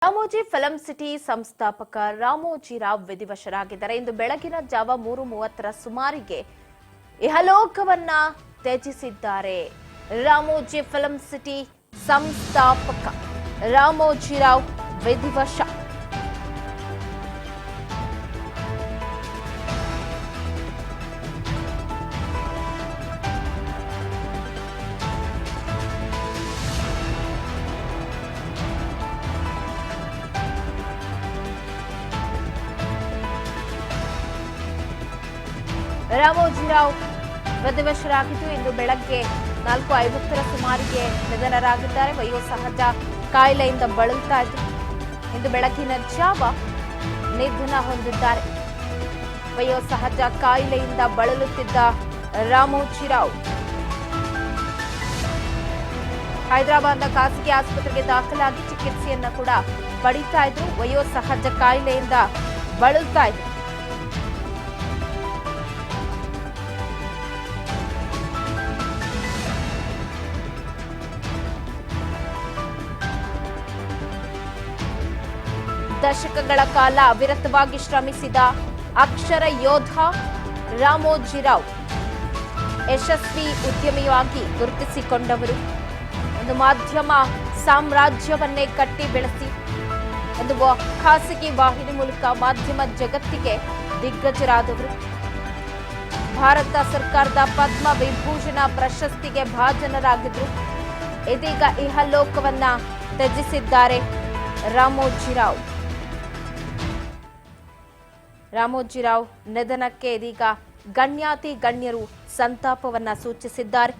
Ramoji film city ಸಂಸ್ಥಾಪಕ ರಾಮೋಜಿರಾವ್ ವಿಧಿವಶರಾಗಿದ್ದಾರೆ. ಇಂದು ಬೆಳಗಿನ ಜಾವ 3:30 ಸುಮಾರಿಗೆ ಇಹಲೋಕವನ್ನ ತ್ಯಜಿಸಿದ್ದಾರೆ. ರಾಮೋಜಿ ಫಿಲಂ ಸಿಟಿ ಸಂಸ್ಥಾಪಕ ರಾಮೋಜಿರಾವ್ ವಿಧಿವಶ. ರಾಮೋಜಿರಾವ್ ವಿಧಿವಶರಾಗಿದ್ದು ಇಂದು ಬೆಳಗ್ಗೆ 4:50 ಸುಮಾರಿಗೆ ನಿಧನರಾಗಿದ್ದಾರೆ. ವಯೋಸಹಜ ಕಾಯಿಲೆಯಿಂದ ಬಳಲ್ತಾ ಇದ್ರು. ಇಂದು ಬೆಳಗಿನ ಜಾವ ನಿಧನ ಹೊಂದಿದ್ದಾರೆ. ವಯೋಸಹಜ ಕಾಯಿಲೆಯಿಂದ ಬಳಲುತ್ತಿದ್ದ ರಾಮೋಜಿರಾವ್ ಹೈದರಾಬಾದ್ನ ಖಾಸಗಿ ಆಸ್ಪತ್ರೆಗೆ ದಾಖಲಾಗಿ ಚಿಕಿತ್ಸೆಯನ್ನ ಕೂಡ ಪಡಿತಾ ಇದ್ರು. ವಯೋಸಹಜ ಕಾಯಿಲೆಯಿಂದ ಬಳಲ್ತಾ ಇದ್ರು. ದಶಕಗಳ ಕಾಲ ಅವಿರತವಾಗಿ ಶ್ರಮಿಸಿದ ಅಕ್ಷರ ಯೋಧ ರಾಮೋಜಿರಾವ್ ಯಶಸ್ವಿ ಉದ್ಯಮಿಯಾಗಿ ಗುರುತಿಸಿಕೊಂಡವರು. ಒಂದು ಮಾಧ್ಯಮ ಸಾಮ್ರಾಜ್ಯವನ್ನೇ ಕಟ್ಟಿ ಬೆಳೆಸಿ ಒಂದು ಖಾಸಗಿ ವಾಹಿನಿ ಮೂಲಕ ಮಾಧ್ಯಮ ಜಗತ್ತಿಗೆ ದಿಗ್ಗಜರಾದವರು. ಭಾರತ ಸರ್ಕಾರದ ಪದ್ಮ ವಿಭೂಷಣ ಪ್ರಶಸ್ತಿಗೆ ಭಾಜನರಾಗಿದ್ರು. ಇದೀಗ ಇಹಲೋಕವನ್ನ ತ್ಯಜಿಸಿದ್ದಾರೆ ರಾಮೋಜಿರಾವ್. ರಾಮೋಜಿರಾವ್ ನಿಧನಕ್ಕೆ ಇದೀಗ ಗಣ್ಯಾತಿ ಗಣ್ಯರು ಸಂತಾಪವನ್ನ ಸೂಚಿಸಿದ್ದಾರೆ.